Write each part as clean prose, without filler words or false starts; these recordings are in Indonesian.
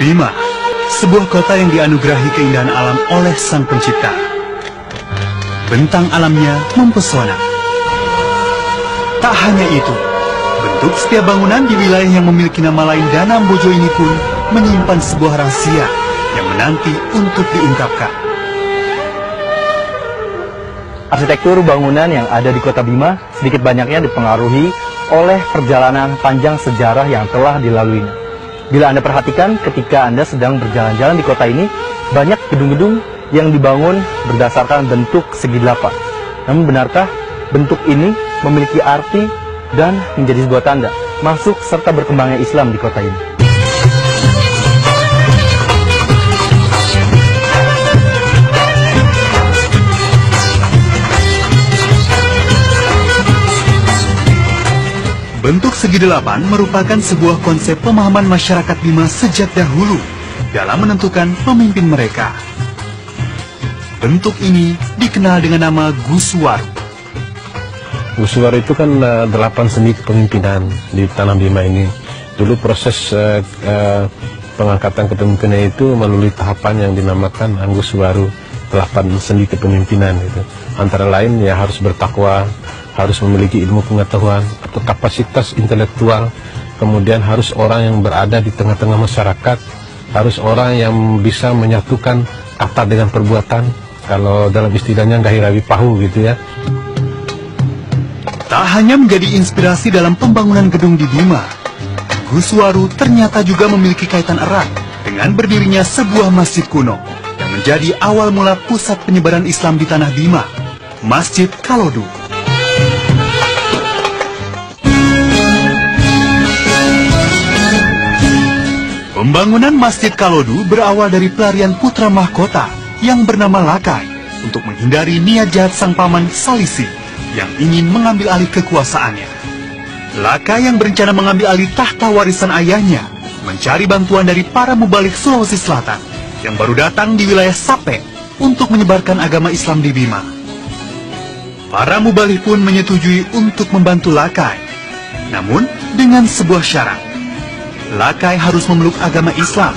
Bima, sebuah kota yang dianugerahi keindahan alam oleh Sang Pencipta. Bentang alamnya mempesona. Tak hanya itu, bentuk setiap bangunan di wilayah yang memiliki nama lain Danam Bojo ini pun menyimpan sebuah rahasia yang menanti untuk diungkapkan. Arsitektur bangunan yang ada di kota Bima sedikit banyaknya dipengaruhi oleh perjalanan panjang sejarah yang telah dilaluinya. Bila Anda perhatikan ketika Anda sedang berjalan-jalan di kota ini, banyak gedung-gedung yang dibangun berdasarkan bentuk segi delapan. Namun benarkah bentuk ini memiliki arti dan menjadi sebuah tanda masuk serta berkembangnya Islam di kota ini? Bentuk segi delapan merupakan sebuah konsep pemahaman masyarakat Bima sejak dahulu dalam menentukan pemimpin mereka. Bentuk ini dikenal dengan nama Guswaru. Guswaru itu kan 8 sendi kepemimpinan di tanah Bima ini. Dulu proses pengangkatan kepemimpinan itu melalui tahapan yang dinamakan Guswaru, 8 sendi kepemimpinan itu. Antara lain ya harus bertakwa, harus memiliki ilmu pengetahuan atau kapasitas intelektual, kemudian harus orang yang berada di tengah-tengah masyarakat, harus orang yang bisa menyatukan kata dengan perbuatan, kalau dalam istilahnya gahirawi pahu gitu ya. Tak hanya menjadi inspirasi dalam pembangunan gedung di Bima, Guswaru ternyata juga memiliki kaitan erat dengan berdirinya sebuah masjid kuno yang menjadi awal mula pusat penyebaran Islam di tanah Bima, Masjid Kalodu. Pembangunan Masjid Kalodu berawal dari pelarian putra mahkota yang bernama Lakai untuk menghindari niat jahat sang paman Salisi yang ingin mengambil alih kekuasaannya. Lakai yang berencana mengambil alih tahta warisan ayahnya mencari bantuan dari para mubalik Sulawesi Selatan yang baru datang di wilayah Sape untuk menyebarkan agama Islam di Bima. Para mubalik pun menyetujui untuk membantu Lakai, namun dengan sebuah syarat. Lakai harus memeluk agama Islam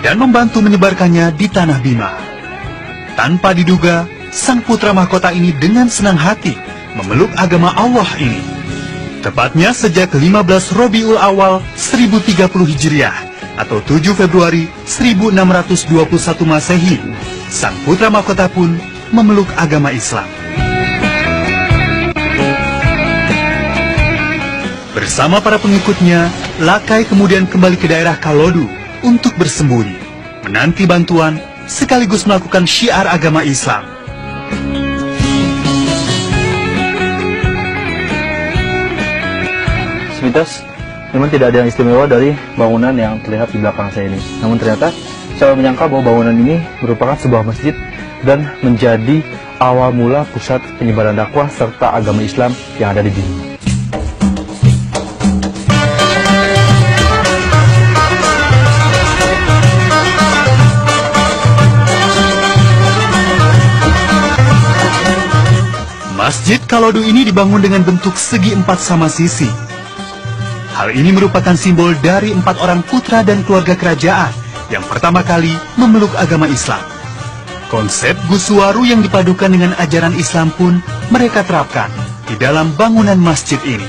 dan membantu menyebarkannya di tanah Bima. Tanpa diduga, sang putra mahkota ini dengan senang hati memeluk agama Allah ini. Tepatnya sejak 15 Rabiul Awal 1030 Hijriah atau 7 Februari 1621 Masehi, sang putra mahkota pun memeluk agama Islam. Bersama para pengikutnya, Lakai kemudian kembali ke daerah Kalodu untuk bersembunyi, menanti bantuan, sekaligus melakukan syiar agama Islam. Semintas, memang tidak ada yang istimewa dari bangunan yang terlihat di belakang saya ini. Namun ternyata, saya menyangka bahwa bangunan ini merupakan sebuah masjid dan menjadi awal mula pusat penyebaran dakwah serta agama Islam yang ada di Bima. Masjid Kalodu ini dibangun dengan bentuk segi 4 sama sisi. Hal ini merupakan simbol dari 4 orang putra dan keluarga kerajaan yang pertama kali memeluk agama Islam. Konsep Guswaru yang dipadukan dengan ajaran Islam pun mereka terapkan di dalam bangunan masjid ini.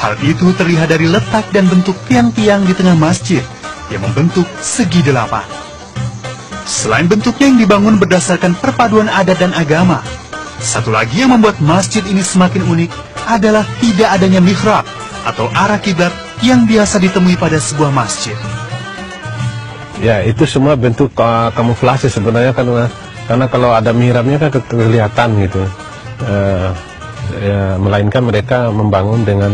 Hal itu terlihat dari letak dan bentuk tiang-tiang di tengah masjid yang membentuk segi 8. Selain bentuknya yang dibangun berdasarkan perpaduan adat dan agama, satu lagi yang membuat masjid ini semakin unik adalah tidak adanya mihrab atau arah kiblat yang biasa ditemui pada sebuah masjid. Ya, itu semua bentuk kamuflase sebenarnya, karena kalau ada mihrabnya kan kelihatan gitu. Melainkan mereka membangun dengan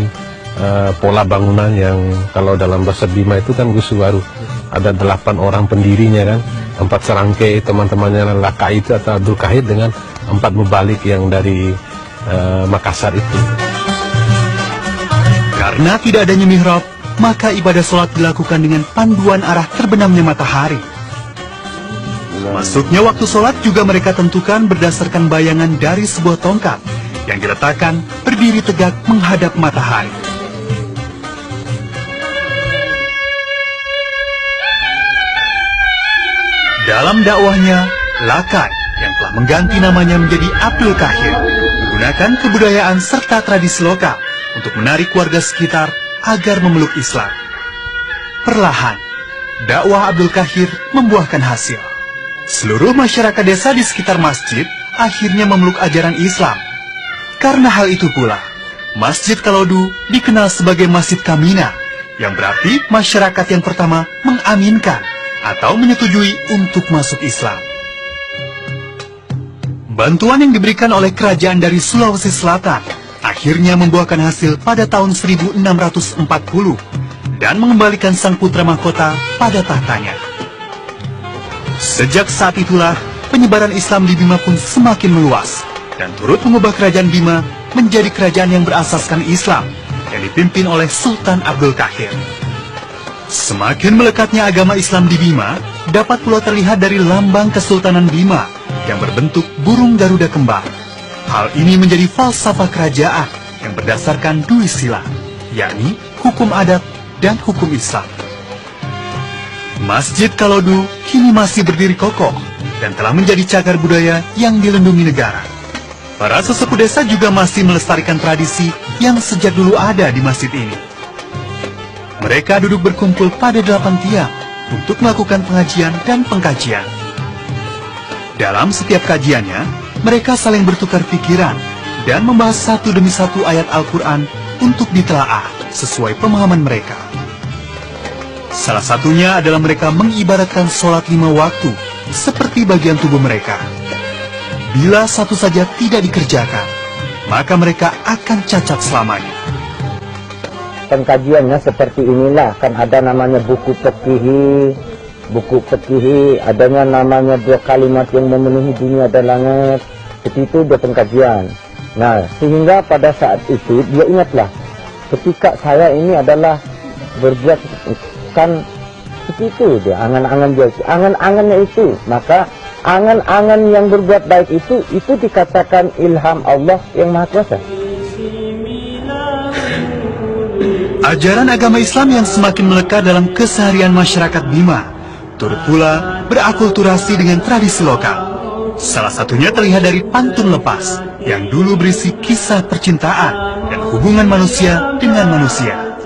pola bangunan yang kalau dalam bahasa Bima itu kan Guswaru. Ada 8 orang pendirinya kan, 4 serangkai teman-temannya Lakai itu atau Abdul Kahid dengan 4 mubalik yang dari Makassar itu. Karena tidak adanya mihrab, maka ibadah sholat dilakukan dengan panduan arah terbenamnya matahari. Masuknya waktu sholat juga mereka tentukan berdasarkan bayangan dari sebuah tongkat yang diletakkan berdiri tegak menghadap matahari. Dalam dakwahnya, Lakai yang telah mengganti namanya menjadi Abdul Qahir menggunakan kebudayaan serta tradisi lokal untuk menarik warga sekitar agar memeluk Islam. Perlahan, dakwah Abdul Qahir membuahkan hasil. Seluruh masyarakat desa di sekitar masjid akhirnya memeluk ajaran Islam. Karena hal itu pula, Masjid Kalodu dikenal sebagai Masjid Kamina, yang berarti masyarakat yang pertama mengaminkan atau menyetujui untuk masuk Islam. Bantuan yang diberikan oleh kerajaan dari Sulawesi Selatan akhirnya membuahkan hasil pada tahun 1640 dan mengembalikan sang putra mahkota pada tahtanya. Sejak saat itulah penyebaran Islam di Bima pun semakin meluas dan turut mengubah kerajaan Bima menjadi kerajaan yang berasaskan Islam yang dipimpin oleh Sultan Abdul Qahir. Semakin melekatnya agama Islam di Bima dapat pula terlihat dari lambang Kesultanan Bima yang berbentuk burung Garuda kembar. Hal ini menjadi falsafah kerajaan yang berdasarkan dui sila, yakni hukum adat dan hukum Islam. Masjid Kalodu kini masih berdiri kokoh dan telah menjadi cagar budaya yang dilindungi negara. Para sesepuh desa juga masih melestarikan tradisi yang sejak dulu ada di masjid ini. Mereka duduk berkumpul pada 8 tiang untuk melakukan pengajian dan pengkajian. Dalam setiap kajiannya, mereka saling bertukar pikiran dan membahas satu demi satu ayat Al-Quran untuk ditelaah sesuai pemahaman mereka. Salah satunya adalah mereka mengibaratkan sholat 5 waktu seperti bagian tubuh mereka. Bila satu saja tidak dikerjakan, maka mereka akan cacat selamanya. Pengkajiannya seperti inilah, kan ada namanya buku pekihi, adanya namanya 2 kalimat yang memenuhi dunia dan langit, itu dia pengkajian. Nah, sehingga pada saat itu dia ingatlah, ketika saya ini adalah berbuat kan itu dia, angan-angannya itu, maka angan-angan yang berbuat baik itu dikatakan ilham Allah yang Maha Kuasa. Ajaran agama Islam yang semakin melekat dalam keseharian masyarakat Bima turut pula berakulturasi dengan tradisi lokal. Salah satunya terlihat dari pantun lepas yang dulu berisi kisah percintaan dan hubungan manusia dengan manusia.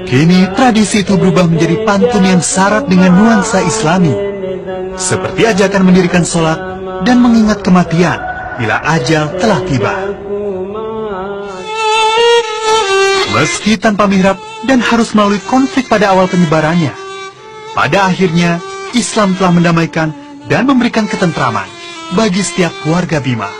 Kini tradisi itu berubah menjadi pantun yang syarat dengan nuansa Islami, seperti ajakan mendirikan sholat dan mengingat kematian bila ajal telah tiba. Meski tanpa mihrab dan harus melalui konflik pada awal penyebarannya, pada akhirnya Islam telah mendamaikan dan memberikan ketentraman bagi setiap warga Bima.